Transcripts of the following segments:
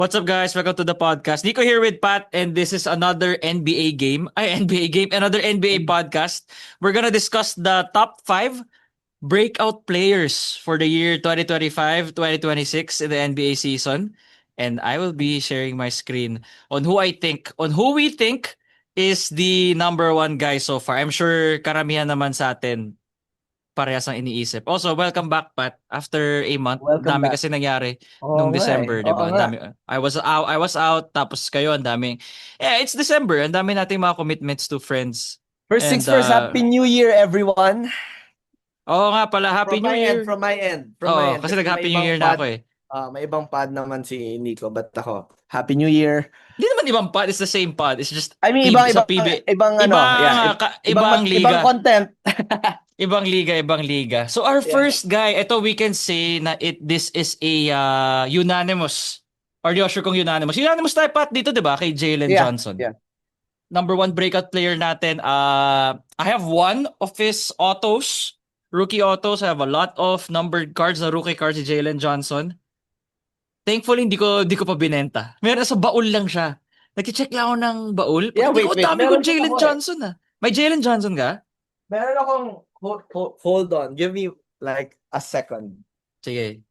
What's up, guys? Welcome to the podcast. Nico here with Pat, and this is another NBA game. NBA game, another NBA podcast. We're gonna discuss the top 5 breakout players for the year 2025-2026 in the NBA season. And I will be sharing my screen on who we think is the number one guy so far. I'm sure karamihan naman sa atin parehas ang iniisip. Also, welcome back, Pat. After a month, Welcome dami back. kasi nangyari Oo nung nga eh. December, 'di Oo ba? Ang nga. dami. I was out, tapos kayo ang daming. Yeah, it's December. Ang dami nating mga commitments to friends. First things And first, Happy New Year, everyone. oo nga pala, Happy From New my end, Year. from my end, from my Oo, end. kasi Kasi nag-Happy New Year na ako eh. may ibang pod naman si Nico, but ako, Happy New Year. Hindi naman ibang pod, it's the same pod. It's just I mean, PB ibang, sa ibang, PB. ibang ano, Ibang yeah, ibang liga. content. Ibang liga. So our Yeah. first guy, ito we can say na this is a unanimous. Or di ako sure kung unanimous. Unanimous tayo Pat dito, 'di ba? Kay Jalen Yeah, Johnson. yeah. Number one breakout player natin. I have one of his autos. Rookie autos. I have a lot of numbered cards na rookie cards si Jalen Johnson. Thankfully, hindi ko pa binenta. Meron sa baul lang siya. Nag-check lang ako ng baul. Yeah, Pagdating ko, wait. dami kong Meron din Jalen ako eh. Johnson ah. May Jalen Johnson ka? Meron akong, hold on. Give me like a second. Sige.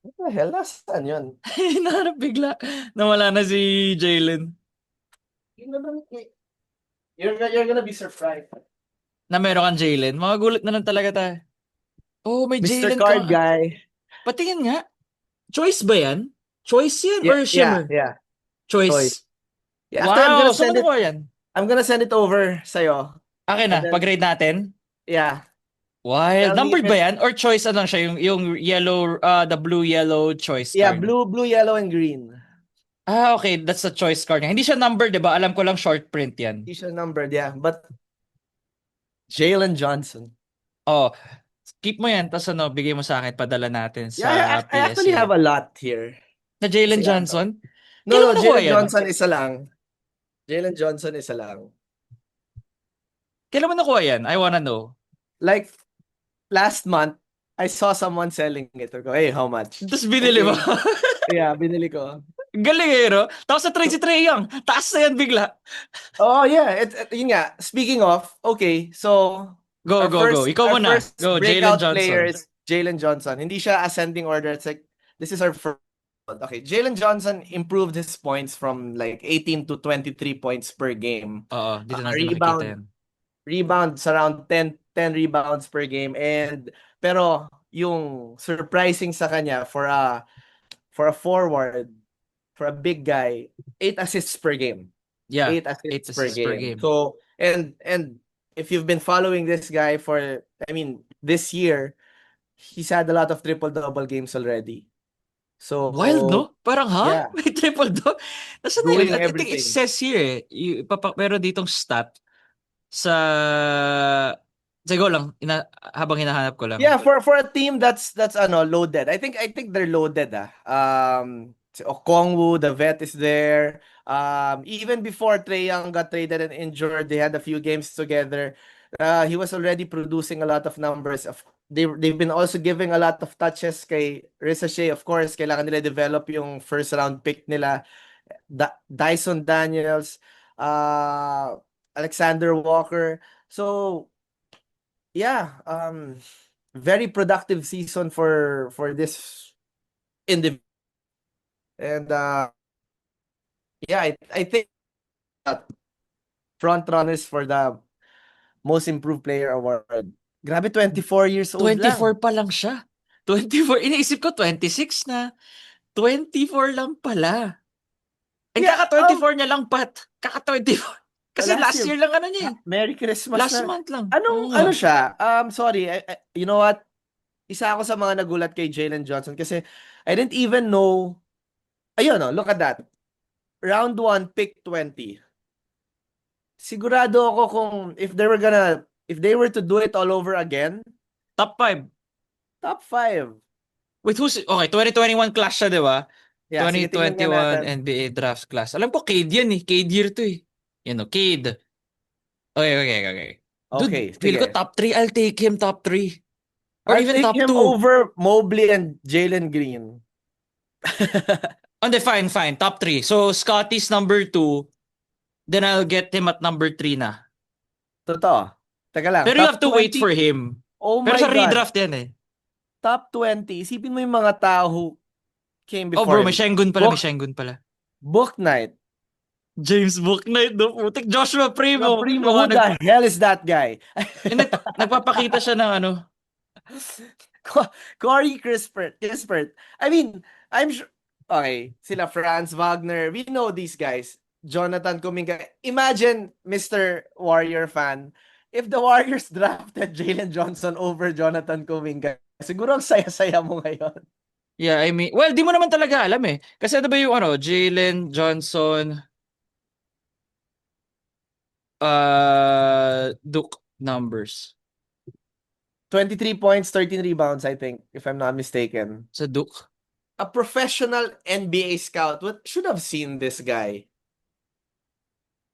What the hell? Nasaan yun? Hinahanap bigla. Nawala na si Jalen. You're gonna be surprised. Na meron kang Jalen. Magugulat na lang talaga tayo. Oh, may Mr. Jalen Card ka. Guy. Patingin nga. Choice ba yan? Choice yan or shimmer? Yeah. Choice. Yeah, after Wow, saan mo nakuha yan? I'm gonna send it over sa'yo. Akin And na, then, pag-grade natin. yeah. Wild. Tell me if Numbered ba it's, yan? Or choice ano siya? Yung yellow, the blue-yellow choice yeah, card. blue, yellow, and green. Okay. That's the choice card niya. Hindi siya numbered, di ba? Alam ko lang short print yan. Hindi siya numbered, yeah. But, Jalen Johnson. Oh, keep mo yan. Tapos ano, bigay mo sa akin. Padala natin Yeah, sa I actually PSU. have a lot here. Na Jalen Kasi Johnson? Kailan mo No, nakuha Jalen yan? Johnson isa lang. Jalen Johnson isa lang. Kailan mo nakuha yan? I wanna know. Like, last month, I saw someone selling it. I go, hey, how much? Tapos binili mo. Yeah, binili ko. Galing eh, no? Tapos na trade si Trae Young. Taas na yan bigla. Oh, yeah. Yun nga. Speaking of, okay, so Go. Ikaw our muna. first Go, Jalen breakout player Johnson. is Jalen Johnson. Hindi siya ascending order. It's like, this is our first. Okay, Jalen Johnson improved his points from like 18 to 23 points per game. Oo, dito natin makikita yan. Rebounds around 10 rebounds per game. Pero yung surprising sa kanya for a forward, for a big guy, 8 assists per game. Yeah, 8 8 assists per assists per game. game. So, and if you've been following this guy this year, he's had a lot of triple-double games already. So, Wild, no? Parang, yeah, May triple do? Nasaan na yun? doing I think it everything. says here, meron ditong stat sa... Sige lang, habang hinahanap ko lang. Yeah, for a team that's loaded. I think they're loaded si Okongwu, the vet is there. Even before Trae Young got traded and injured, they had a few games together. He was already producing a lot of numbers. They've been also giving a lot of touches kay Risa Shea. Of course, kailangan nila develop yung first round pick nila. Dyson Daniels, Alexander Walker. So, yeah, very productive season for this individual. And yeah, I think front runners for the most improved player award. Grabe, 24 years old 24 lang. pa lang siya. 24. Iniisip ko 26 na. 24 lang pala. Yeah, kaka-24 niya lang, Pat. Kaka-24. Kasi last year lang ano niya eh. Merry Christmas Last na. month lang. Ano siya? Sorry, you know what? Isa ako sa mga nagulat kay Jalen Johnson kasi I didn't even know. Ayun, no, look at that. Round 1, pick 20. Sigurado ako kung if they were to do it all over again, Top 5. top 5. Wait, okay, 2021 class siya, di ba? Yeah, sige, tingnan nga 2021 natin. NBA draft class. Alam ko, Cade yan eh. Cade year to eh. Yan o, Cade. Okay. Dude, Okay, feel ko sige. top 3. I'll take him top 3. Or I'll even take top him 2. over Mobley and Jalen Green. Hindi, fine. Top 3. So, Scotty's number 2. Then I'll get him at number 3 na. Totoo. Teka lang, Pero you top have to wait 20. for him. Oh Pero my sa God. redraft yan eh. Top 20. Isipin mo yung mga tao who came Oh before bro, may him. Shengun pala, may Book, Shengun pala. Book Knight. James Bouknight, no? Putik, Joshua The Primo. Primo, who the hell is that guy? Nagpapakita siya ng ano. Corey Kispert. I mean, I'm sure. Okay, sila Franz Wagner. We know these guys. Jonathan Kuminga. Imagine, Mr. Warrior fan, if the Warriors drafted Jalen Johnson over Jonathan Kuminga, siguro ang saya-saya mo ngayon. Yeah, I mean, well, di mo naman talaga alam eh. Kasi ano ba yung ano, Jalen Johnson, Duke numbers 23 points, 13 rebounds, I think, if I'm not mistaken. sa Duke. A professional NBA scout should have seen this guy.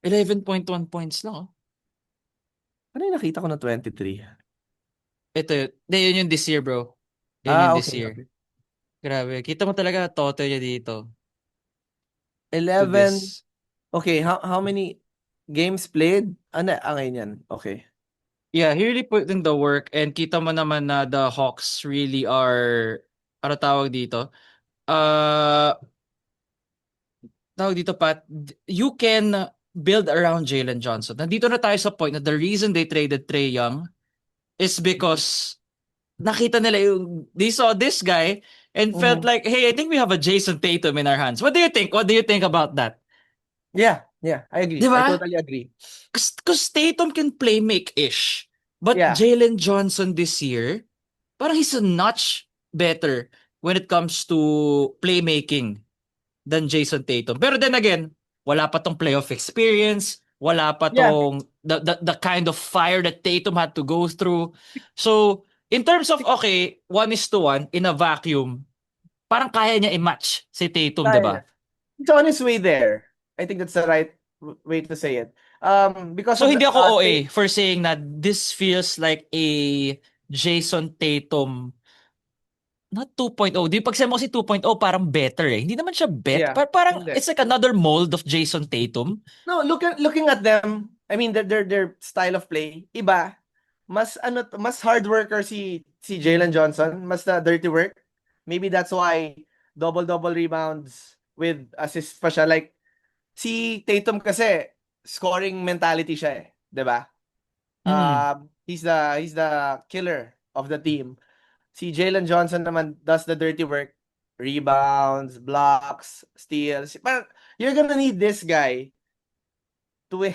11.1 points lang, oh. Ano yung nakita ko na 23? Ito, yun yung this year, bro. Yun yung this Okay. year. Grabe. Kita mo talaga toto niya dito to 11. this. Okay, how many games played? Ano ang yan? Okay. Yeah, he really put in the work and kita mo naman na the Hawks really are, ano tawag dito? Tawag dito, Pat, you can build around Jalen Johnson. Nandito na tayo sa point na the reason they traded Trae Young is because nakita nila they saw this guy and felt like, hey, I think we have a Jason Tatum in our hands. What do you think? What do you think about that? Yeah, I agree. Di I ba? totally agree. Because Tatum can play make-ish. But Yeah. Jalen Johnson this year, parang he's a notch better when it comes to playmaking than Jason Tatum. Pero then again, wala pa tong playoff experience, wala pa Yeah. tong the kind of fire that Tatum had to go through. So, in terms of, okay, 1:1 in a vacuum, parang kaya niya i-match si Tatum, di ba? He's on his way there. I think that's the right way to say it. Because So, of hindi the, ako OA for saying that this feels like a Jason Tatum not 2.0. Di pag sabi mo kasi 2.0 parang better eh. Hindi naman siya Yeah, parang hindi. it's like another mold of Jason Tatum. No, looking at them, I mean their style of play, iba. Mas hard worker si Jalen Johnson, mas the dirty work. Maybe that's why double rebounds with assist pa siya. Like si Tatum kasi scoring mentality siya eh, 'di ba? He's the killer of the team. Si Jalen Johnson naman does the dirty work. Rebounds, blocks, steals. Parang, you're gonna need this guy to win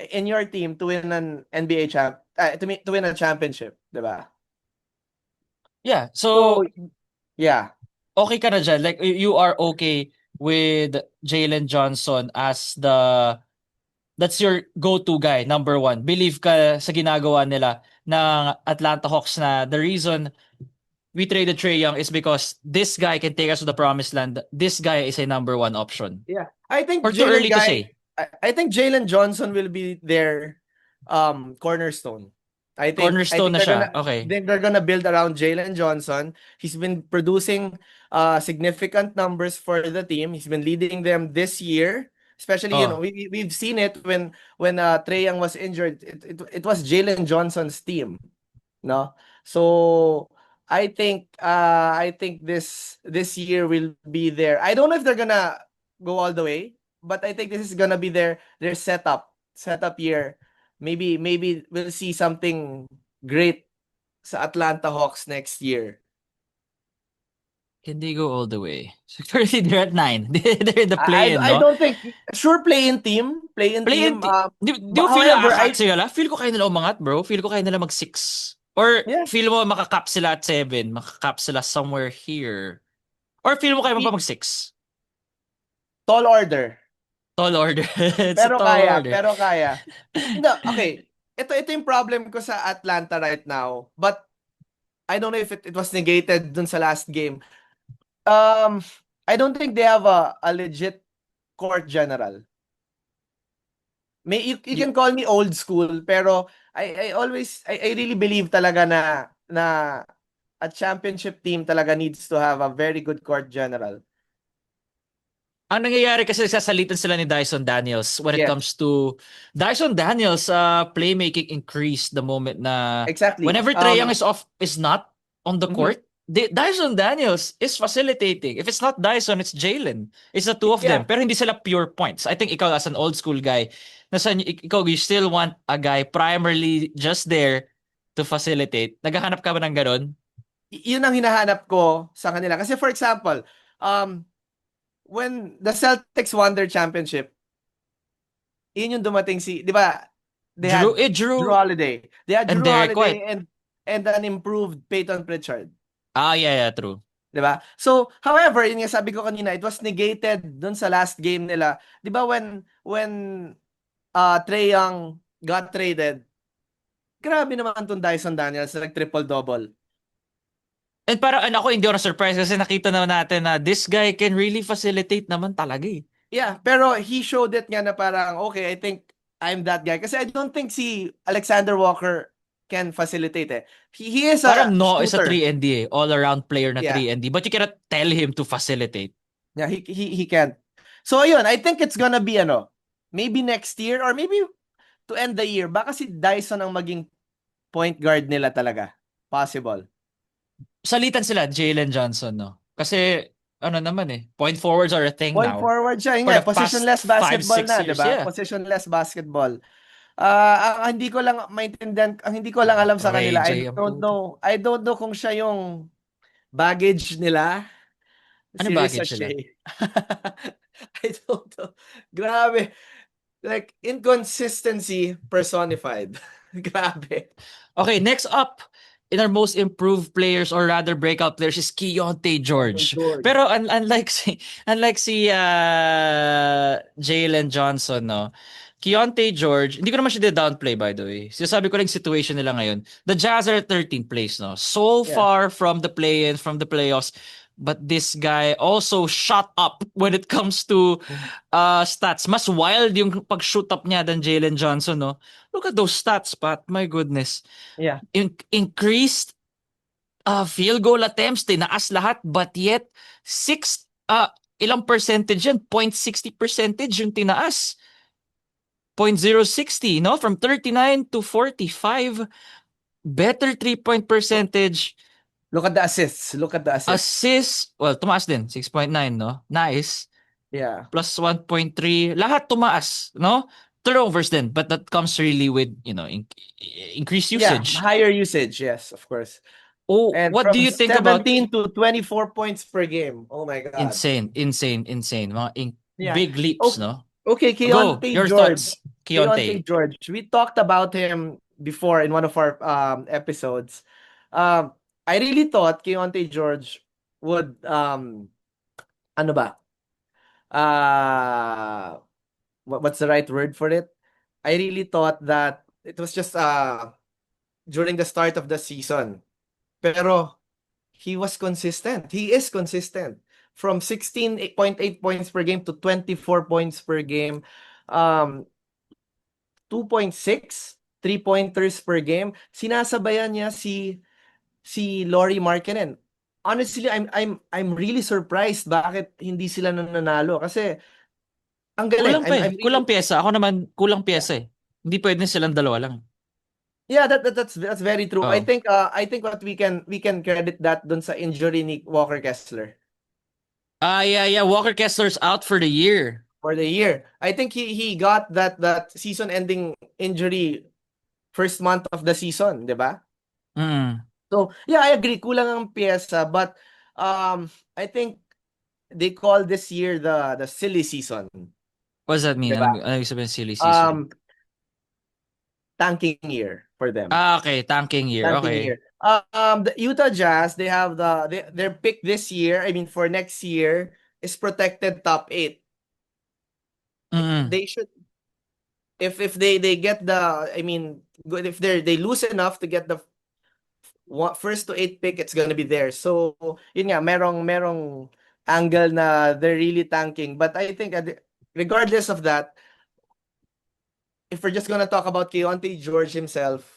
in your team to win an NBA to win a championship, 'di ba? Yeah. So, yeah. Okay ka na dyan. Like, you are okay with Jalen Johnson as that's your go-to guy, number one. Believe ka sa ginagawa nila ng Atlanta Hawks na the reason we traded Trae Young is because this guy can take us to the promised land. This guy is a number one option. Yeah. I think Or too early to say. I think Jalen Johnson will be their cornerstone. I think Cornerstone na siya. Okay. they're gonna build around Jalen Johnson. He's been producing significant numbers for the team. He's been leading them this year. Especially, we've seen it when Trae Young was injured. It was Jalen Johnson's team, no? So I think this year will be there. I don't know if they're gonna go all the way, but I think this is gonna be their setup year. Maybe we'll see something great sa Atlanta Hawks next year. Can they go all the way? So currently they're at 9. They're in the play-in, I no? don't think play-in team. Di mo feel however, na sila? Feel ko kaya nila umangat, bro. Feel ko kaya nila mag-6. Or Yeah. feel mo makakap sila at 7. Makakap sila somewhere here. Or feel mo kaya mo pa mag-6. Tall order. Tall order. It's Pero a tall kaya, order. pero kaya. No, okay. Ito yung problem ko sa Atlanta right now. But I don't know if it was negated dun sa last game. I don't think they have a legit court general. You can call me old school, pero I really believe talaga na a championship team talaga needs to have a very good court general. Ang nangyayari kasi sasalitan sila ni Dyson Daniels when it Yes, comes to Dyson Daniels playmaking increase the moment na exactly. whenever Trae Young is not on the Mhm. court, Dyson Daniels is facilitating. If it's not Dyson, it's Jalen. It's the two of them. Yeah. Pero hindi sila pure points. I think ikaw as an old school guy, ikaw you still want a guy primarily just there to facilitate. Naghahanap ka ba ng ganun? Yun ang hinahanap ko sa kanila. Kasi for example, um, when the Celtics won their championship, yun yung dumating di ba, they had Drew Drew Holiday. They had and Drew Derek Holiday White. and an improved Peyton Pritchard. Yeah, true. Di ba? So, however, yun nga sabi ko kanina, it was negated dun sa last game nila. Di ba when Trae Young got traded, grabe naman tong Dyson Daniels na nag-triple-double. And parang ako hindi ako na-surprise kasi nakita naman natin na this guy can really facilitate naman talaga eh. Yeah, pero he showed it nga na parang, okay, I think I'm that guy. Kasi I don't think si Alexander Walker can facilitate eh. He is a Parang no is a shooter. 3-and-D eh. All-around player na Yeah. 3-and-D. But you cannot tell him to facilitate. Yeah, he can't. So ayun, I think it's gonna be maybe next year or maybe to end the year. Baka si Dyson ang maging point guard nila talaga. Possible. Salitan sila, Jalen Johnson, no? Kasi, ano naman eh, point forwards are a thing Point now. forward siya. Yun For nga, the past positionless basketball 5-6 na, years, 'di ba? yeah. Positionless basketball. Ang hindi ko lang maintindihan, ang hindi ko lang alam sa Ray kanila, J ang puto. I don't know kung siya yung baggage nila, Ano si Risa baggage sila? Shea. I don't know. Grabe. Like, inconsistency personified. Grabe. Okay, next up in our most improved players or rather breakout players is Keontae George. Pero unlike si Jalen Johnson, no. Keontae George, hindi ko naman siya downplay by the way. Sinasabi ko lang situation nila ngayon. The Jazz are 13th place, no. So Yeah. far from the play-in, from the playoffs. But this guy also shot up when it comes to stats. Mas wild yung pag-shoot up niya than Jalen Johnson, no. Look at those stats, Pat. My goodness. Yeah. Increased field goal attempts, tinaas lahat, but yet ilang percentage yan? 0.60% yung tinaas. 0.060, no? From 39 to 45. Better 3-point percentage. Look at the assists. Assists, well, tumaas din. 6.9, no? Nice. Yeah. Plus 1.3. Lahat tumaas, no? Turnovers din, but that comes really with, increased usage. Yeah, higher usage, yes, of course. Oh, And what from do you think about 17 to 24 points per game. Oh my God. insane. Mga Yeah. big leaps, no? Okay, Go, Keontae your George. thoughts, Keontae. George. We talked about him before in one of our episodes. I really thought Keontae George would ano ba? What's the right word for it? I really thought that it was just during the start of the season. Pero he was consistent. He is consistent. From 16.8 points per game to 24 points per game. 2.6 3-pointers per game. Sinasabayan niya si Lauri Markkanen. Honestly, I'm really surprised bakit hindi sila nananalo kasi ang galing. Kulang pyesa. Ako naman kulang pyesa eh. Hindi pwede silang dalawa lang. Yeah, that's very true. Oh. I think what we can credit that dun sa injury ni Walker Kessler. Yeah. Walker Kessler's out for the year. I think he got that season-ending injury first month of the season, 'di ba? So, yeah, I agree, kulang ang pyesa, but I think they call this year the silly season. What does that mean? Diba? Ano ibig sabihin silly season? Tanking year for them. Okay, tanking year. Okay. The Utah Jazz, they have their pick this year, I mean for next year, is protected top 8. They should, if they get if they lose enough to get the first to 8 pick, it's gonna be there. So yun nga, merong angle na they're really tanking, but I think regardless of that, if we're just gonna talk about Keontae George himself,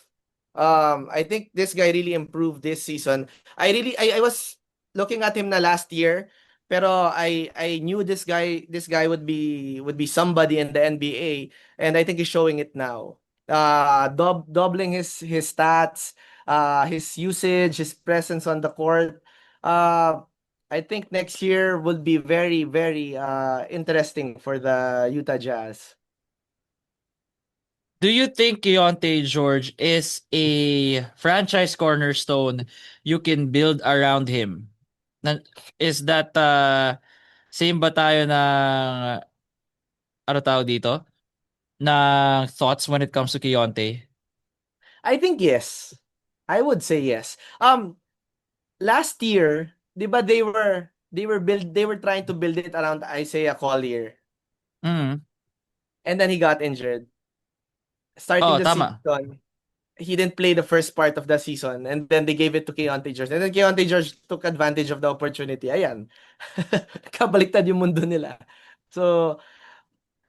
I think this guy really improved this season. I was looking at him na last year. Pero I knew this guy would be somebody in the NBA, and I think he's showing it now. Doubling his stats, his usage, his presence on the court. I think next year will be very, very interesting for the Utah Jazz. Do you think Keontae George is a franchise cornerstone you can build around him? Is that same ba tayo ng ano tawag dito? Ng thoughts when it comes to Keontae? I think yes. I would say yes. Last year, 'di ba they were trying to build it around Isaiah Collier, Mm. and then he got injured. Starting Oh, the tama. season, he didn't play the first part of the season, and then they gave it to Keontae George. And then Keontae George took advantage of the opportunity. Ayan. Kabaliktad yung mundo nila. So,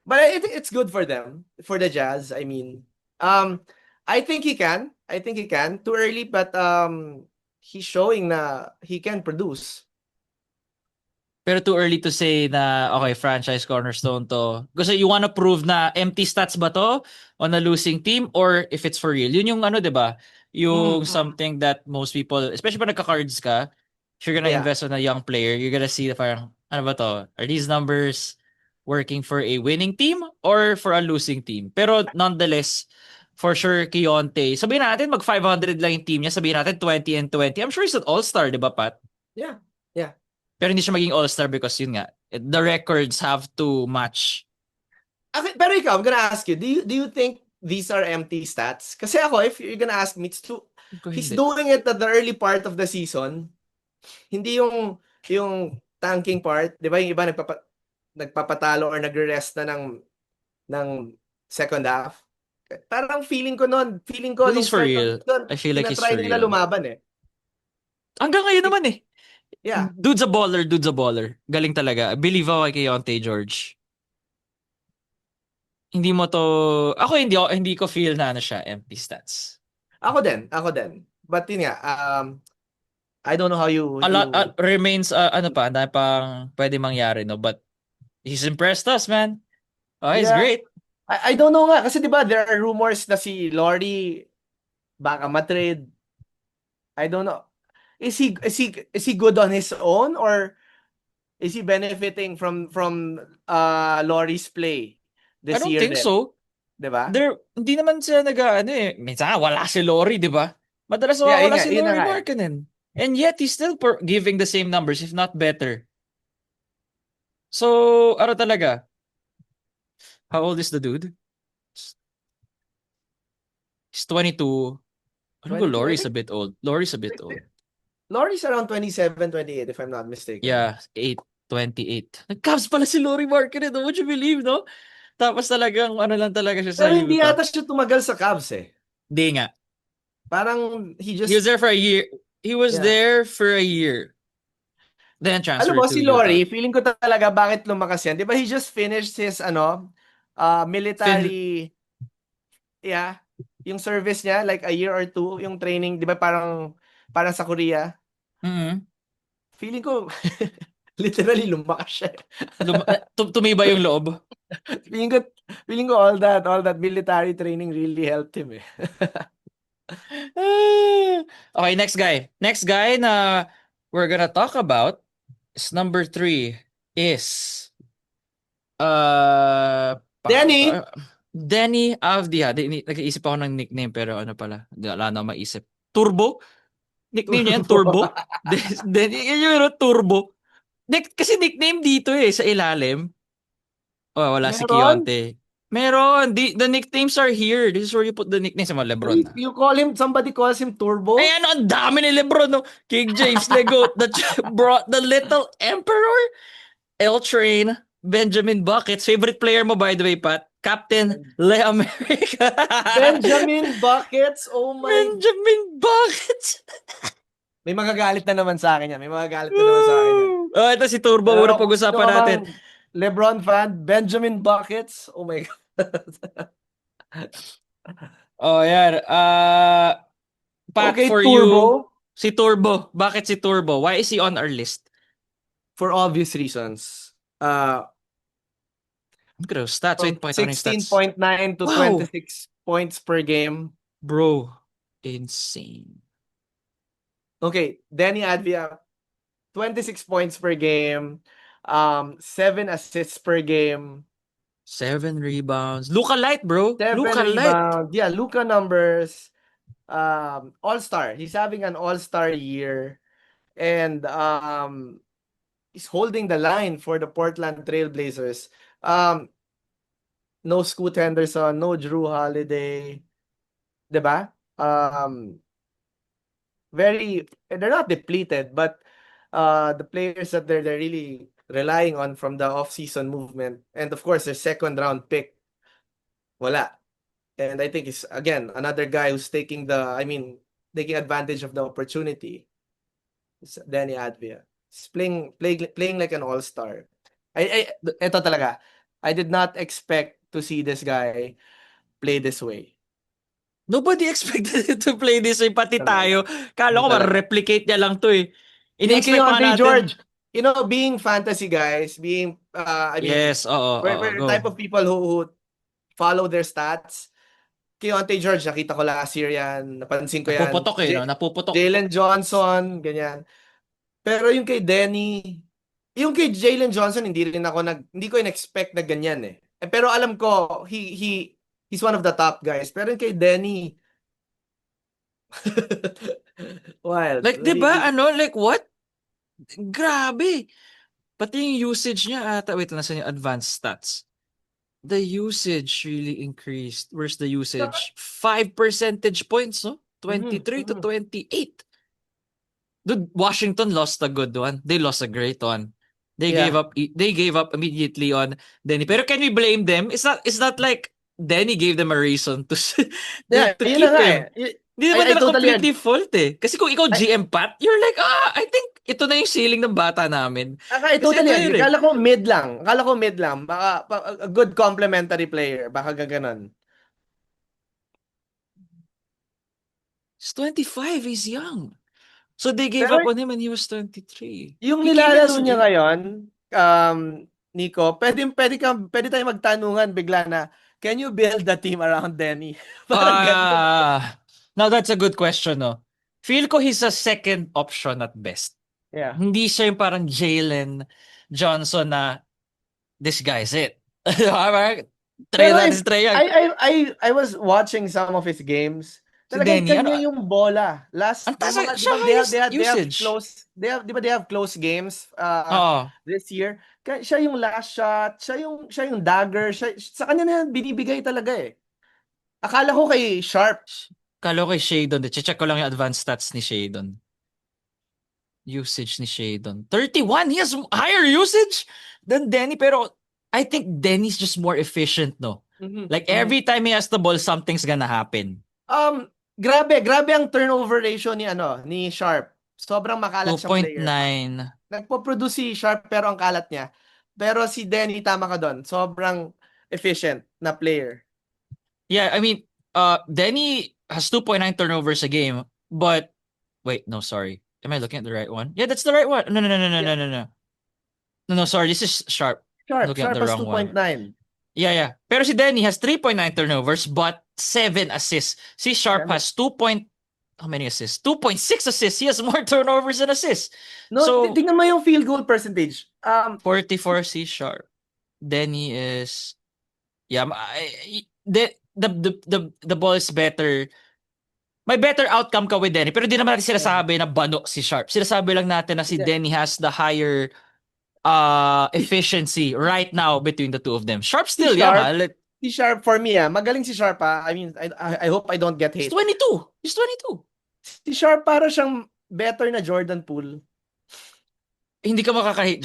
but I think it's good for them, for the Jazz. I mean, um, I think he can. I think he can. Too early, but he's showing na he can produce. Pero too early to say na, okay, franchise cornerstone to. Kasi you wanna prove na empty stats ba to on a losing team or if it's for real. Yun yung ano, di ba? Yung Mm. something that most people, especially pa nagka-cards ka, if you're gonna Yeah. invest on a young player, you're gonna see the parang, ano ba to? Are these numbers working for a winning team or for a losing team? Pero nonetheless, for sure, Keontae, sabihin natin mag 500 lang yung team niya, sabihin natin 20 and 20. I'm sure he's an all-star, di ba, Pat? Yeah. Yeah. Pero hindi siya maging all-star because yun nga, the records have to match. Okay, pero ikaw, I'm gonna ask you, do you think these are empty stats? Kasi ako, if you're gonna ask me, Ko he's hindi. doing it at the early part of the season. Hindi yung tanking part, 'di ba? Yung iba nagpapatalo or nagre-rest na ng second half. Parang feeling ko But nung he's for start ng real. season, I feel like he's tinatry for nila real. lumaban eh. Hanggang ngayon naman eh. Yeah. Dude's a baller, dude's a baller. Galing talaga. Believe ako kay Keontae George. Hindi mo to, hindi ko feel na ano siya, empty stats. Ako din. But yun nga, I don't know how you A lot you remains, ano pa, dahil pang pwede mangyari, no? But he's impressed us, man. Oh, he's Yeah, great. I don't know nga kasi 'di ba there are rumors na si Lori baka matrade. I don't know. Is he good on his own, or is he benefiting from Lori's play I this don't year think then? so. 'Di ba? Hindi naman sila ano eh. Minsan nga, wala si Lori, di ba? Madalas Yeah, wala si yun na Lori nga eh. Markkanen. And yet, he's still giving the same numbers, if not better. So, ano talaga? How old is the dude? He's 22. Ano ko, 22, I Lori's a think. bit old. Lori's a bit old. Lori's around 27, 28 if I'm not mistaken. Yeah, 28. Nag-Cavs pala si Lori Markkanen. Would you believe, no? Tapos talagang, ano lang talaga siya sa Pero hindi Utah. yata siya tumagal sa Cavs eh. Di nga. Parang he He was just, there for a year. He was yeah. there for a year. Then Alam transferred mo, to si Utah. Lori, feeling ko talaga bakit lumakas yan. Di ba he just finished his, Fin military, yeah, yung service niya, like a year or two, yung training, di ba parang sa Korea. mm Feeling ko, literally lumakas siya. Tumibay yung loob. Feeling ko, feeling ko all that military training really helped him eh. Okay, next guy. Next guy na we're gonna talk about is number 3 is Danny! Denny Avdia. Nag-iisip ako ng nickname pero ano pala, wala na maisip. Turbo? Nickname niya yan, Turbo. Turbo? Denny, yun yung ano, Turbo. Kasi nickname dito eh, sa ilalim. Oh, wala si Meron? Keontae. Meron. The nicknames are here. This is where you put the nicknames. Sa mga Lebron na. Somebody calls him Ay, Turbo? ano, ang dami ni Lebron, no? King James, Lego, brought the Little Emperor, L Train, Benjamin Buckets. Favorite player mo, by the way, Pat? Captain Le America. Benjamin Buckets, oh my. Benjamin Buckets. May magagalit na naman sa akin yan. May magagalit na naman sa akin yan. Oh, ito si Turbo. Pero Muna kung sino pag-usapan ka natin. mang LeBron fan, Benjamin Buckets, oh my God. Oh, yan. Pat, Okay, for you, Turbo. si Turbo. Bakit si Turbo? Why is he on our list? for obvious reasons. Look at those stats. From Wait, pakita ko na yung stats. 16.9 to Wow! 26 points per game. Bro, insane. Okay, Denny Advia, 26 points per game, 7 assists per game, 7 rebounds. Luka Light, bro. 7 Luka Light. rebounds. Yeah, Luka numbers. All-star. He's having an all-star year. And he's holding the line for the Portland Trailblazers. No Scoot Henderson, no Drew Holiday. 'Di ba? They're not depleted, but the players that they're really relying on from the off-season movement, and of course their second round pick, wala. And I think it's again another guy who's taking advantage of the opportunity. It's Danny Advia. He's playing like an all-star. Eto talaga. I did not expect to see this guy play this way. Nobody expected it to play this way, pati tayo. Kala ko Talaga. ma-replicate niya lang to eh. Like Ini-expect pa Keontae natin. George, being fantasy guys, Yes, oo, we're the go. type of people who follow their stats. Keontae George, nakita ko last year yan, napansin ko yan. Napuputok eh, no? Napuputok. Jalen Johnson, ganyan. Pero yung kay Jalen Johnson, hindi ko in-expect na ganyan eh. Pero alam ko, he's one of the top guys. Pero yung kay Denny, wild. Like, di ba, like what? Grabe. Pati yung usage niya ata. Wait, nasa yung advanced stats? The usage really increased. Where's the usage? 5 percentage points, no? 23 to 28. Dude, Washington lost a good one. They lost a great one. They gave up immediately on Denny. Pero can we blame them? It's not like Denny gave them a reason to keep him. Hindi naman nila completely fault eh. Kasi kung ikaw GM Pat, you're like, I think ito na yung ceiling ng bata namin. I totally agree. Akala ko mid lang. Baka a good complementary player. Baka gaganon. He's 25. He's young. So they gave up on him when he was 23. Yung nilalaro niya ngayon, Nico, pwede tayo magtanungan bigla na, can you build the team around Denny? Now that's a good question, no? Feel ko he's a second option at best. Yeah. Hindi siya yung parang Jalen Johnson na this guy's it. I was watching some of his games. Talagang kanya yung bola. They have close games this year. Siya yung last shot, siya yung dagger, sa kanya na binibigay talaga eh. Akala ko kay Sharp. Kala ko kay Shadon. Check ko lang yung advanced stats ni Shadon. Usage ni Shadon. 31! He has higher usage than Denny, pero I think Denny's just more efficient, no? Like every time he has the ball, something's gonna happen. Grabe ang turnover ratio ni Sharp. Sobrang makalat siyang player. 2.9. Nagpo-produce si Sharp pero ang kalat niya. Pero si Denny, tama ka doon. Sobrang efficient na player. Yeah, I mean, Denny has 2.9 turnovers a game, but wait, no, sorry. Am I looking at the right one? Yeah, that's the right one. No. No, sorry. This is Sharp. Sharp has 2.9. Yeah. Pero si Denny has 3.9 turnovers but 7 assists. Si Sharp has how many assists? 2.6 assists. He has more turnovers than assists. No, so, tingnan mo yung field goal percentage. 44 si Sharp. Denny is the ball is better. May better outcome ka with Denny. Pero di naman natin sinasabi na bano si Sharp. Sinasabi lang natin na si Denny has the higher efficiency right now between the two of them. Sharp still, Si Sharp for me, magaling si Sharp. I mean, I hope I don't get hate. He's 22. Si Sharp para siyang better na Jordan Poole. Hindi ka makaka-hate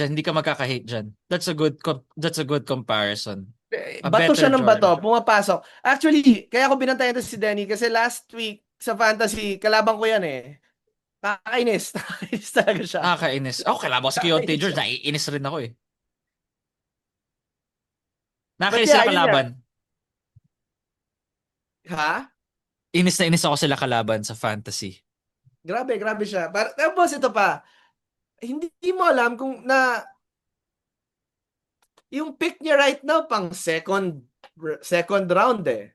dyan. That's a good comparison. Bato siya ng bato, pumapasok. Actually, kaya ako binantayan si Denny kasi last week sa fantasy, kalaban ko yan eh. Nakakainis. Nakakainis talaga siya. Nakakainis. Kalaban ko si Keontae George. Naiinis rin ako eh. Nakakainis sila kalaban. Ha? Inis na inis ako sila kalaban sa fantasy. Grabe siya. Tapos ito pa. hindi mo alam kung na yung pick niya right now pang second round eh.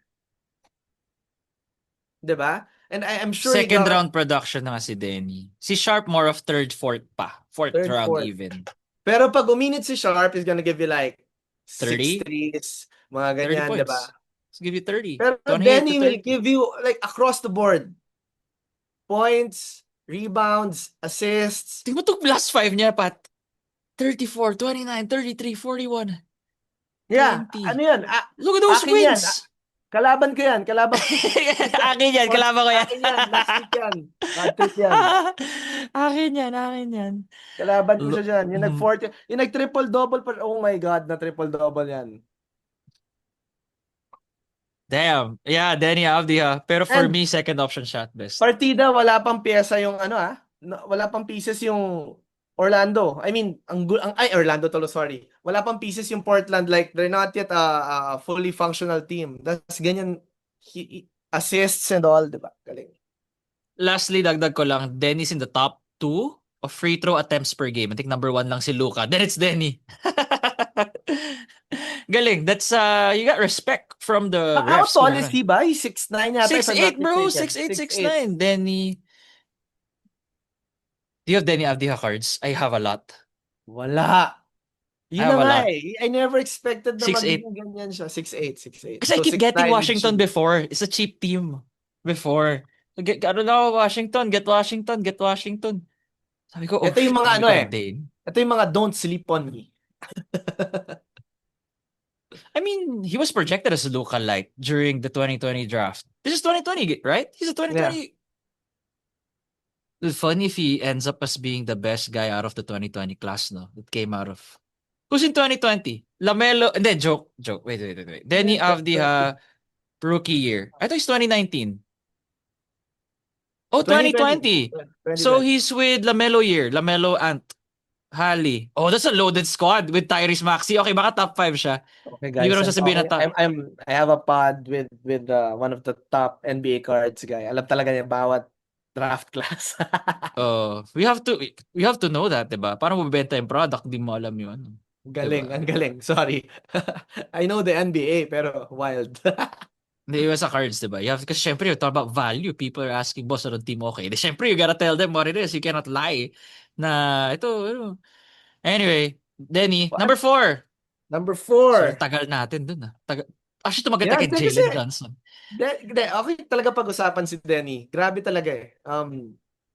'Di ba? And I'm sure he Second got round production na nga si Denny. Si Sharp more of third, fourth pa. Fourth third, round fourth. even. Pero pag uminit si Sharp, he's gonna give you like 6 30? threes, mga 30 ganyan, 'di ba? points. Let's give you 30. Pero 28 to Denny will 30. give you like across the board points, rebounds, assists. Tingnan mo itong last 5 niya, Pat. 34, 29, 33, 41, Yeah, 20. ano yan? Look at those Akin yan. wins! Kalaban ko yan. Kalaban ko. Akin yan, kalaban ko yan. Akin yan. Last week yan. Bad trip yan. Akin yan, akin yan. Kalaban ko siya dyan. Yung Mhm. nag-40, yung nag-triple-double pa. Oh my God, na triple-double yan. Damn. Yeah, Denny Avdia. Pero for And me, second option shot best. partida, wala pang pyesa yung ano wala pang pieces yung Orlando. I mean, Orlando tolo, sorry. Wala pang pieces yung Portland. Like, they're not yet a fully functional team. That's ganyan, assists and all, di ba? Galing. Lastly, dagdag ko lang, Denny's in the top 2 of free throw attempts per game. I think number 1 lang si Luka. Then it's Denny. Galing. That's, you got respect from the How refs. tall is he ba? He's 6'9" yata, if I'm not 6'8", bro. mistaken. 6'8", 6'8". 6'9". Denny. Do you have Denny Avdia cards? I have a lot. Wala. I Yun na have a nga lot. eh. I never expected na 6'8". magiging ganyan siya. 6'8", 6'8". Kasi I So, keep getting 6'9" with Washington shoes. before. It's a cheap team before. Ano na Washington. Get Washington. Get Washington. Sabi ko, oh, Ito yung mga sabi ano ko, eh. Dane. Ito yung mga don't sleep on me. I mean, he was projected as a Luka Light during the 2020 draft. This is 2020, right? He's a Yeah. 2020. It's funny if he ends up as being the best guy out of the 2020 class, no? That came out of... Who's in 2020? Lamelo... Hindi, joke. Wait. Denny Avdia, rookie year. I thought he's 2019. Oh, 2020. 2020. So he's with Lamelo year. Lamelo Ant. Hali. Oh, that's a loaded squad with Tyrese Maxey. Okay, baka top 5 siya. Okay, Hindi ko guys. naman sasabihin na top. I have a pod with one of the top NBA cards guy. Alam talaga niya bawat draft class. We have to know that, 'di ba? Parang mabebenta yung product, di mo alam 'yun. Galing, Diba? ang galing. Sorry. I know the NBA pero wild. Hindi, iba sa cards, 'di ba? Kasi syempre, you talk about value. People are asking, boss, anong team okay? Syempre, you gotta tell them what it is. You cannot lie na ito, ano. Anyway, Denny, What? number 4. Number So, 4. tagal natin dun, ah. Actually, tumagal Yeah, tayo kay kasi Jalen Johnson. okay talaga pag-usapan si Denny. Grabe talaga eh.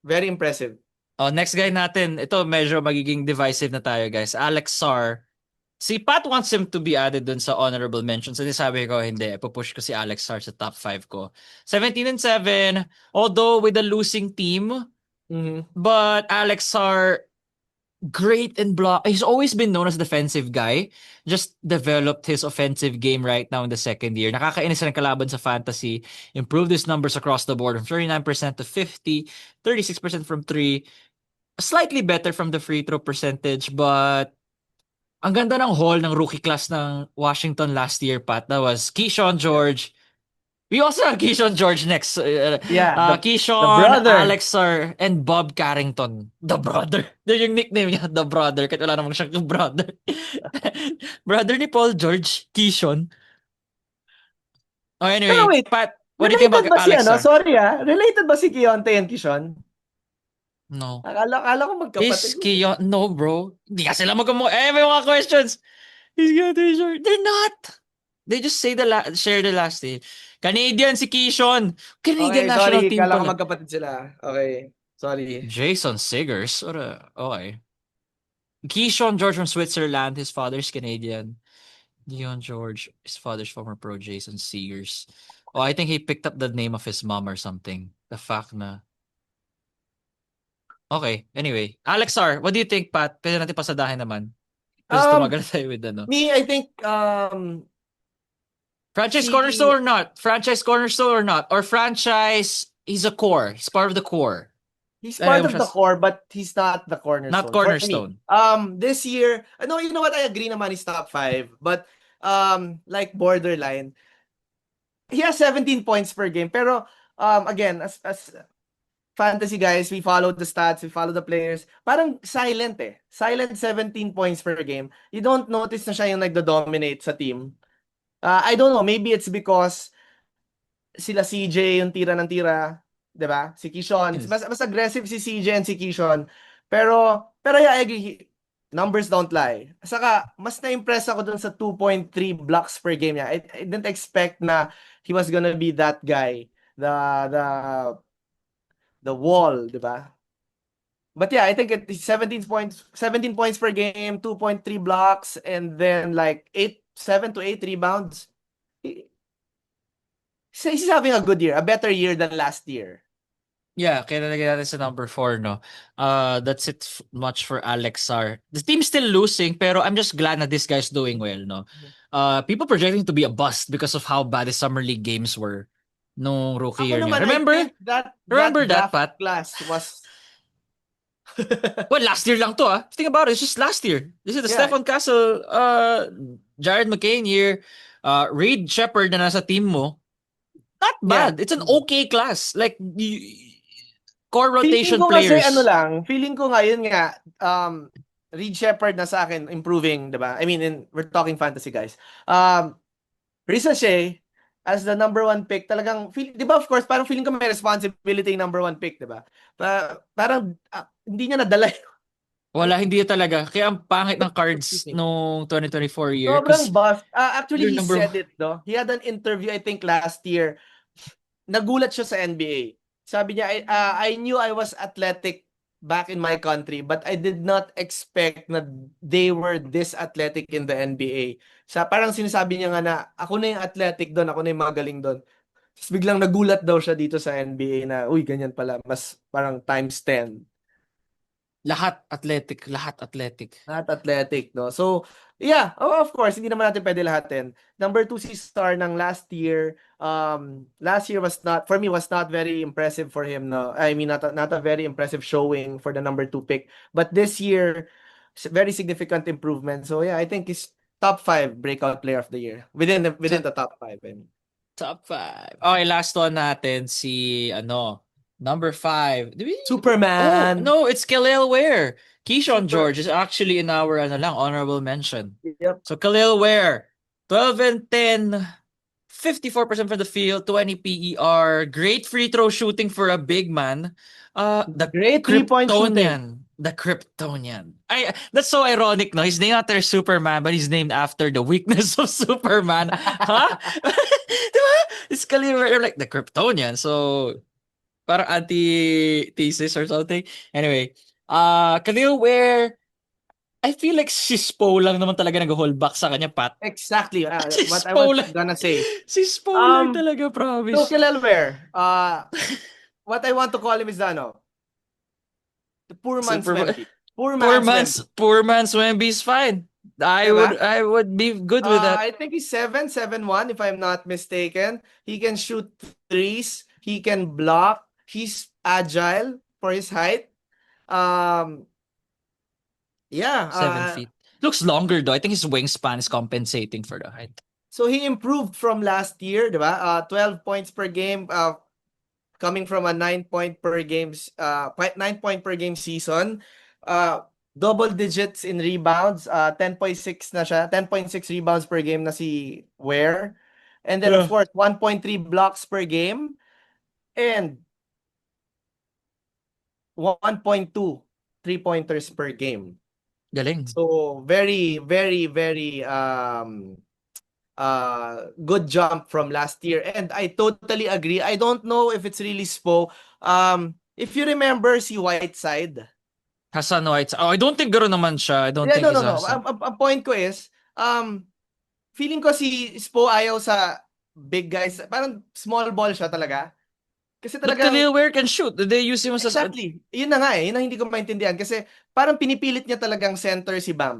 Very impressive. Oh, next guy natin. Ito, medyo magiging divisive na tayo, guys. Alex Sarr. Si Pat wants him to be added dun sa honorable mentions. So, sabi ko, hindi. Pupush ko si Alex Sarr sa top 5 ko. 17-7. Although with a losing team. Mhm. But Alex Sarr, great in block. He's always been known as a defensive guy. Just developed his offensive game right now in the second year. Nakakainis na ng kalaban sa fantasy. Improved his numbers across the board from 39% to 50, 36% from 3. Slightly better from the free throw percentage, but ang ganda ng haul ng rookie class ng Washington last year, Pat. That was Keyshawn George. We also have Keyshawn George next. Yeah, the Keyshawn, brother. Alex Sarr, and Bob Carrington. The brother. Yung nickname niya, The Brother. Kahit wala namang siyang brother. Brother ni Paul George, Keyshawn. Oh, Pero anyway, wait, Pat, what do you think related about ba si Alex Sarr? Sorry related ba si Keontae and Kishon? No. Akala ko magkapatid. No, bro. Hindi ka sila may mga questions. He's Keontae Short. They're not. They just say share the last name. Canadian si Keyshawn. Canadian Okay, national sorry. team Akala ko pala. magkapatid sila. Okay, sorry. Jason Siggers. Okay. Keyshawn George from Switzerland. His father's Canadian. Dion George. His father's former pro Jason Siggers. Oh, I think he picked up the name of his mom or something. The fact na. Okay, anyway. Alex Sarr, what do you think, Pat? Pwede natin pasadahin naman. Kasi tumagal tayo with ano. Me, I think Franchise cornerstone or not? Franchise cornerstone or not? Or franchise, he's a core. He's part of the core. he's part of the core, but he's not the cornerstone. Not cornerstone. This year, no, you know what? I agree naman he's top 5, but like borderline. He has 17 points per game, pero again, as fantasy guys, we follow the stats, we follow the players. Parang silent eh. Silent 17 points per game. You don't notice na siya yung nagdo-dominate sa team. I don't know, maybe it's because sila CJ yung tira ng tira, 'di ba? Si Keyshawn, Yes. mas aggressive si CJ and si Keyshawn. Pero yeah, I agree. Numbers don't lie. Saka mas na-impress ako dun sa 2.3 blocks per game niya. I didn't expect na he was gonna be that guy. The the wall, 'di ba? But yeah, I think it's 17 points per game, 2.3 blocks, and then like 7 to 8 rebounds. He's having a good year, a better year than last year. Yeah, kaya nalagay natin sa number 4, no? That's it much for Alex Sar. The team's still losing, pero I'm just glad that this guy's doing well, no? People projecting to be a bust because of how bad the Summer League games were nung rookie Ako year niya. naman, I Remember? think that Remember that, draft Pat? class was Well, last year lang to, ah. Think about it, it's just last year. This is the yeah, Stefan Castle, Jared McCain year, Reed Shepard na nasa team mo. Not yeah. bad. It's an okay class. Like, core Feeling rotation ko kasi players. feeling ko ngayon nga Reed Shepard na sa akin improving, 'di ba? I mean, we're talking fantasy guys. Risa Shea as the number one pick, talagang 'di ba, of course, parang feeling ko may responsibility yung number one pick, 'di ba? Parang hindi niya nadala. Wala, hindi talaga. Kaya ang pangit ng cards nung 2024 year. Sobrang Because bust. Actually, you're he number said it, no? He had an interview, I think, last year. Nagulat siya sa NBA. Sabi niya, I knew I was athletic back in my country, but I did not expect na they were this athletic in the NBA. Parang sinasabi niya nga na, ako na yung athletic doon, ako na yung magaling doon. Tapos biglang nagulat daw siya dito sa NBA na, uy, ganyan pala, mas parang times 10. lahat athletic, lahat athletic. Not athletic, no? So, yeah, of course, hindi naman natin pwede lahatin. Number 2 si Star ng last year. Last year was not, for me, was not very impressive for him, no? I mean, not a very impressive showing for the number 2 pick. But this year, very significant improvement. So, yeah, I think he's top 5 breakout player of the year. Within the top 5. I mean. Top 5. Okay, last one natin number 5. Oh, Superman! no, it's Khalil Ware. Keyshawn Super. George is actually in our honorable mention. Yep. So Khalil Ware, 12 and 10, 54% from the field, 20 PER, great free throw shooting for a big man. The Great 3-point shooting. The Kryptonian. That's so ironic, no? He's named after Superman, but he's named after the weakness of Superman. Huh? Diba? It's Khalil Ware, like the Kryptonian. So, parang anti-thesis or something. Anyway, Khalil Ware, I feel like si Spo lang naman talaga nag-hold back sa kanya, Pat. Exactly. Si What I Spo was lang. gonna say. Si Spo lang Um, talaga, So, promise. Khalil Ware, what I want to call him is the poor man's Super, Wemby. poor man's Wemby is fine. Diba? I would be good with that. I think he's 7'1" if I'm not mistaken. He can shoot threes. He can block. He's agile for his height. Yeah. 7 feet. Looks longer though. I think his wingspan is compensating for the height. So he improved from last year, diba? 12 points per game, coming from a 9 point per game, 9 point per game season. Double digits in rebounds, 10.6 na siya, 10.6 rebounds per game na si Ware. And then of course, 1.3 blocks per game and 1.2 3-pointers per game. Galing. So very, very, very good jump from last year. And I totally agree. I don't know if it's really Spo. If you remember si Whiteside. Hassan Whiteside. Oh, I don't think gano'n naman siya. I don't think No, he's no. Hassan. Ang point ko is, feeling ko si Spo ayaw sa big guys. Parang small ball siya talaga. Kasi But talagang, Khalil Ware can shoot. They use him as a... exactly. Yun na nga eh. Yun ang hindi ko maintindihan. Kasi parang pinipilit niya talagang center si Bam.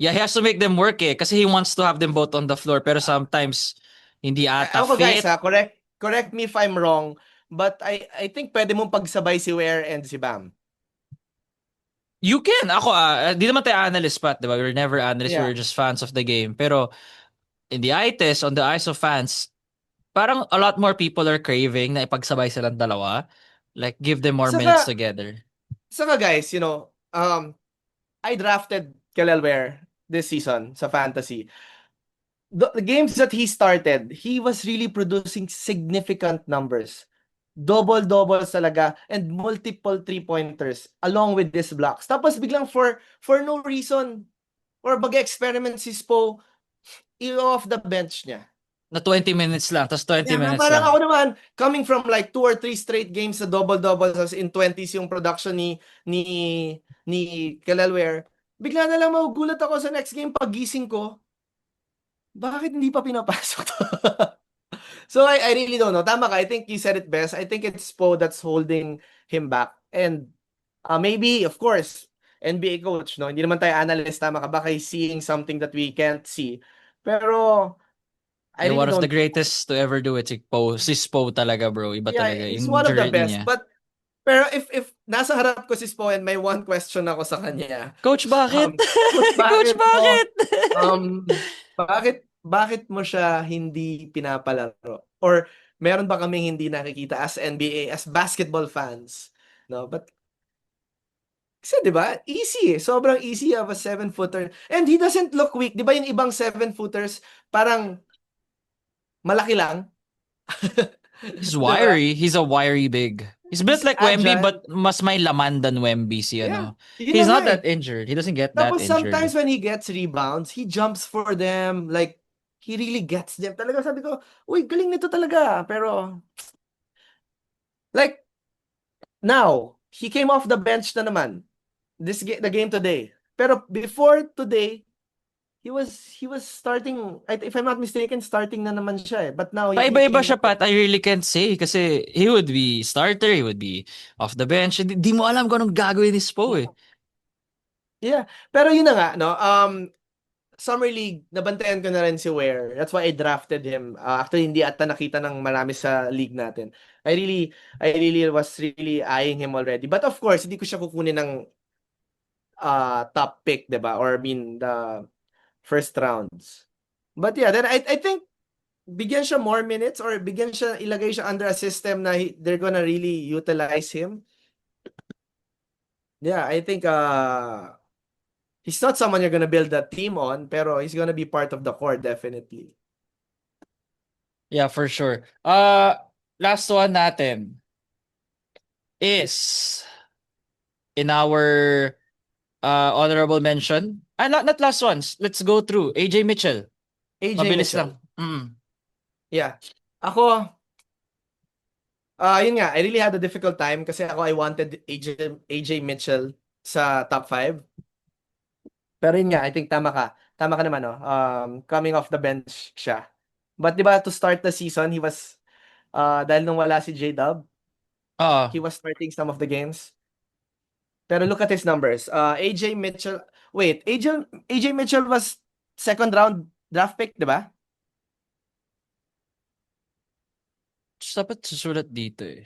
Yeah, he has to make them work eh. Kasi he wants to have them both on the floor. Pero sometimes, hindi ata Ako guys fit. correct me if I'm wrong. But I think pwede mong pagsabay si Ware and si Bam. You can. Ako, di naman tayo analyst, Pat. Diba? We're never analysts. Yeah. We're just fans of the game. Pero, in the eye test, on the eyes of fans, parang a lot more people are craving na ipagsabay silang dalawa. Like, give them more minutes Saka, together. saka guys, I drafted Kelel Ware this season sa fantasy. The games that he started, he was really producing significant numbers. Double-doubles talaga and multiple three-pointers along with these blocks. Tapos biglang for no reason or mag-experiment si Spo, i-off the bench niya. Na 20 minutes lang, tapos 20 Yeah, minutes parang lang. ako naman, coming from like 2 or 3 straight games sa double-doubles as in 20s yung production ni ni Kelalware, bigla na lang magugulat ako sa next game pagising ko, bakit hindi pa pinapasok to? So I really don't know. Tama ka. I think you said it best. I think it's Poe that's holding him back. And maybe, of course, NBA coach, no? Hindi naman tayo analyst, tama ka. Baka he's seeing something that we can't see. Pero I Yeah, really one of the don't. greatest to ever do it, si Spo talaga, bro. Iba Yeah, talaga. he's Yung one of the journey best. niya. But pero if nasa harap ko si Spo and may one question ako sa kanya, Coach, bakit? coach, Coach, bakit mo bakit? um bakit mo siya hindi pinapalaro? Or meron ba kaming hindi nakikita as NBA, as basketball fans? No, but kasi 'di ba? Easy. Sobrang easy of a 7-footer. And he doesn't look weak. 'Di ba yung ibang 7-footers parang malaki lang? He's 'Di ba? wiry. He's a wiry big. He's built He's like Wemby, agile. but mas may laman than Wemby si Yeah. ano. Yun na He's nga not eh. that injured. He doesn't get that Tapos injured. sometimes when he gets rebounds, he jumps for them. Like, he really gets them. Talaga sabi ko, uy, galing nito talaga. Pero, like, now, he came off the bench na naman. The game today. Pero before today, he was starting, if I'm not mistaken, starting na naman siya eh. But now, he Paiba-iba came siya, off the Pat. I really can't say kasi he would be starter, he would be off the bench. Di mo alam kung anong gagawin ni Spo eh. Yeah. Pero yun na nga, no? Summer League, nabantayan ko na rin si Ware. That's why I drafted him. Actually, hindi ata nakita ng marami sa league natin. I really was really eyeing him already. But of course, hindi ko siya kukunin ng top pick, 'di ba? Or I mean, the first rounds. But yeah, then I think bigyan siya more minutes or ilagay siya under a system na they're gonna really utilize him. Yeah, I think he's not someone you're gonna build a team on, pero he's gonna be part of the core definitely. Yeah, for sure. Last one natin is in our honorable mention. Not last ones. Let's go through. AJ Mitchell. AJ Mabilis Mitchell. lang. Mm. Yeah. Ako, yun nga, I really had a difficult time kasi ako I wanted AJ Mitchell sa top 5. Pero yun nga, I think tama ka. Tama ka naman, no? Coming off the bench siya. But 'di ba to start the season, he was dahil nung wala si J-Dub, he Ah, was starting some of the games. Pero look at his numbers. AJ Mitchell, wait, AJ Mitchell was second round draft pick, 'di ba? dapat susulat dito eh.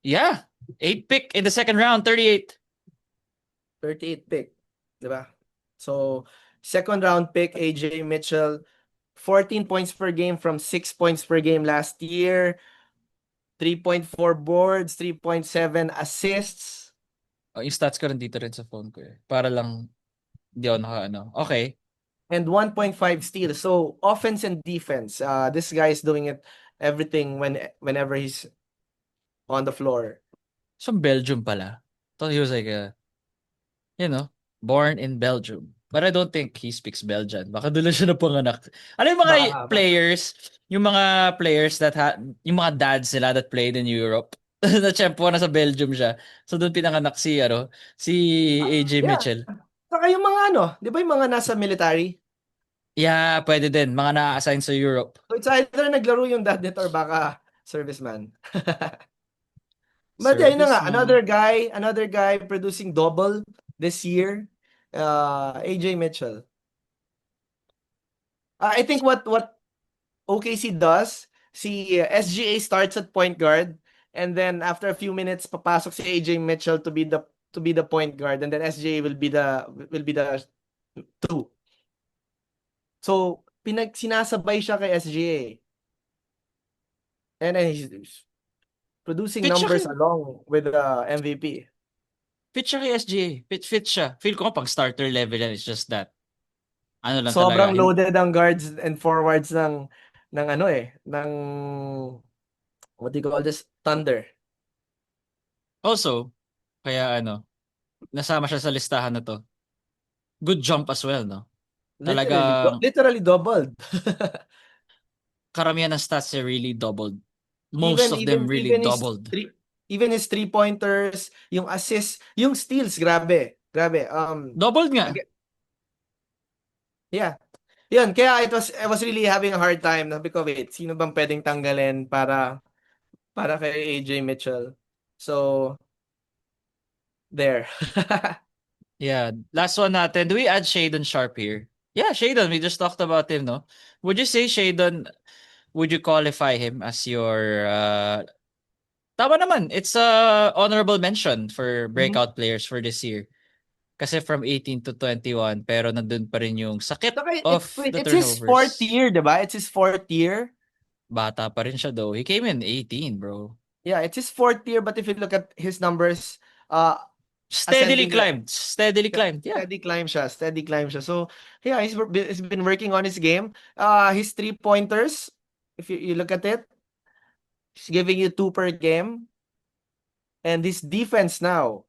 Yeah. 8 pick in the second round, 38. 38 pick, 'di ba? So, second round pick AJ Mitchell, 14 points per game from 6 points per game last year, 3.4 boards, 3.7 assists, Oh, yung stats ko rin dito rin sa phone ko eh. Para lang di ako naka-ano. Okay. and 1.5 steals. So, offense and defense. This guy is doing it everything whenever he's on the floor. So, Belgium pala. Thought he was like born in Belgium. But I don't think he speaks Belgian. Baka doon lang siya napanganak. Ano Baka. yung mga players yung mga dads nila that played in Europe. Na tiyempo na sa Belgium siya. So doon pinanganak si AJ Yeah. Mitchell. Saka yung mga ano, 'di ba yung mga nasa military? Yeah, pwede din. Mga na-assign sa Europe. So it's either naglaro yung dad nito or baka serviceman. But yeah, yun na nga, Serviceman. another guy producing double this year. AJ Mitchell. I think what OKC does, si SGA starts at point guard and then after a few minutes papasok si AJ Mitchell to be the point guard and then SGA will be the two. So sinasabay siya kay SGA. And then producing Fit siya numbers kay, along with the MVP. fit siya kay SGA. Fit siya. Feel ko pang starter level yan. It's just that. Ano lang talaga. Sobrang loaded ang guards and forwards ng ano ng what do you call this? Thunder. Also, kaya nasama siya sa listahan na to. Good jump as well, no? Talagang Literally doubled. karamihan ng stats niya really doubled. Most Even of them even really even his doubled. even his three pointers, yung assists, yung steals, grabe. Grabe. Doubled nga. Yeah. Yun, kaya I was really having a hard time. Sabi ko, wait, sino bang pwedeng tanggalin para kay AJ Mitchell? So, there. Yeah. Last one natin. Do we add Shadon Sharp here? Yeah, Shadon. We just talked about him, no? Would you say Shadon, would you qualify him as your tama naman. It's a honorable mention for Mhm. breakout players for this year. Kasi from 18 to 21, pero nandun pa rin yung sakit Saka of wait, the it's his fourth turnovers. year, diba? It's his fourth year. Bata pa rin siya though. He came in 18, bro. Yeah, it's his fourth year, but if you look at his numbers, uh, Steadily ascending climbed. Steadily climbed. Yeah. steady climb siya. So, yeah, he's been working on his game. His three-pointers, if you look at it, he's giving you two per game. And his defense now,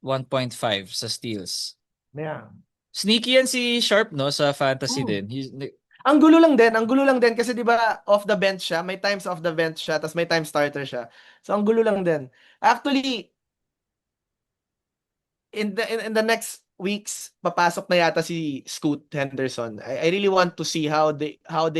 1.5 sa steals. yeah. Sneaky yan si Sharp, no? Sa fantasy Hmm. din. Ang gulo lang din kasi 'di ba off the bench siya, may times off the bench siya, tapos may times starter siya. So ang gulo lang din. Actually, in the next weeks papasok na yata si Scoot Henderson. I really want to see how they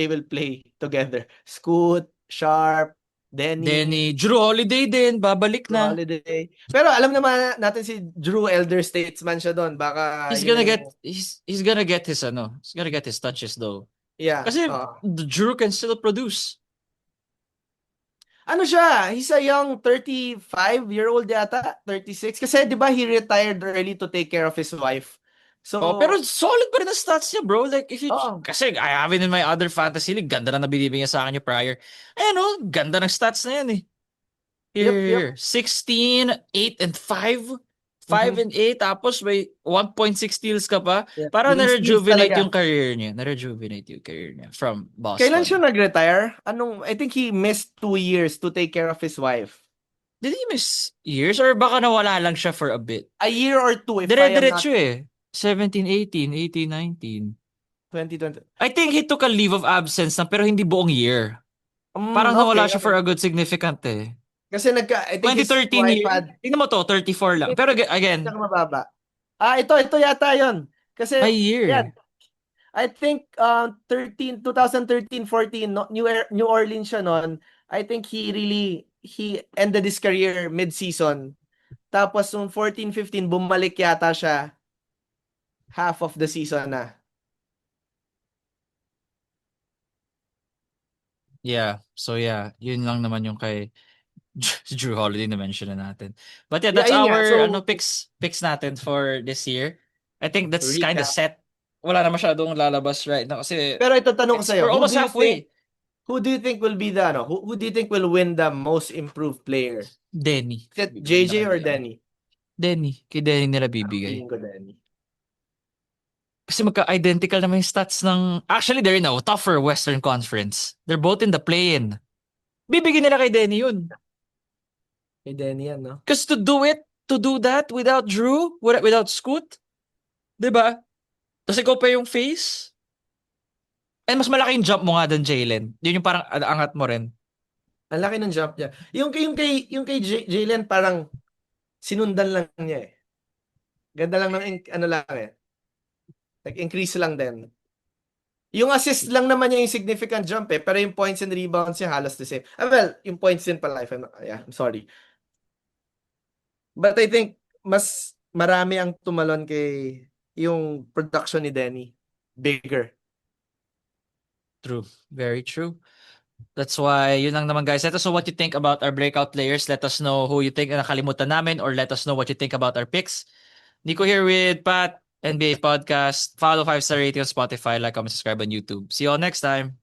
will play together. Scoot, Sharp, Denny, Denny, Drew Holiday din. Babalik Drew na. Holiday. Pero alam naman natin si Drew, elder statesman siya doon. Baka He's yun gonna yung get he's gonna get his he's gonna get his touches though. yeah. Kasi Drew can still produce. Ano siya? He's a young 35-year-old yata, 36. Kasi 'di ba he retired early to take care of his wife. Oh, pero So, solid pa rin ang stats niya, bro. Like, if you, oh, kasi I have it in my other fantasy league. Ganda na nabibigyan sa akin yung prior. Ayan, oh, ganda ng stats na yan eh. yep. Here. 16, 8, and 5. 5 Mhm. and 8, tapos may 1.6 steals ka pa. Yeah. Para Yung steals na-rejuvenate talaga. yung career niya. Na-rejuvenate yung career niya from Kailan siya Boston. nag-retire? I think he missed 2 years to take care of his wife. Did he miss years? Or baka nawala lang siya for a bit? A year or two, if I am not Dire-diretso eh. 17, 18, 18, 19. 2020. I think he took a leave of absence na pero hindi buong year. Parang nawala Okay, siya okay. for a good significant eh. Kasi I think his 2013 wife year. had Tingnan mo to, 34 lang. Pero again, siya mababa. Ito yata 'yon. a Kasi yan, year. I think 2013-14 no, New Orleans siya noon. I think he ended his career mid-season. Tapos nung 14-15 bumalik yata siya half of the season na. Yeah. So yeah, yun lang naman yung kay Drew Holiday na mention na natin. But yeah, Yeah, that's ayun nga. our So picks natin for this year. I think that's kind of recap. set. Wala na masyadong lalabas right now kasi Pero ito tanong ko sa'yo, we're almost halfway. who do you think will be the who do you think will win the most improved player? Denny. Is it Bibigay nila JJ kay or Denny. Denny? Denny. Kay Denny nila bibigay. Feeling ko Denny. Kasi magka-identical naman yung stats ng... Actually, they're in a tougher Western Conference. They're both in the play-in. Bibigyan nila kay Denny yun. Kay Denny yan, no? Because to do that without Drew, without Scoot, diba? Tapos ikaw pa yung face. And mas malaki yung jump mo nga doon, Jalen. Yun yung parang angat mo rin. Ang laki ng jump niya. Yung kay Jalen parang sinundan lang niya eh. Ganda lang ng ano lang eh. Like increase lang din. Yung assist lang naman niya yung significant jump eh, pero yung points and rebounds niya halos the same. Well, yung points din pala I'm sorry. But I think mas marami ang tumalon kay yung production ni Denny. Bigger. True. Very true. That's why, yun lang naman guys. Let us know what you think about our breakout players. Let us know who you think na nakalimutan namin or let us know what you think about our picks. Nico here with Pat, NBA Podcast. Follow 5-star rating on Spotify, like, comment, subscribe on YouTube. See you all next time.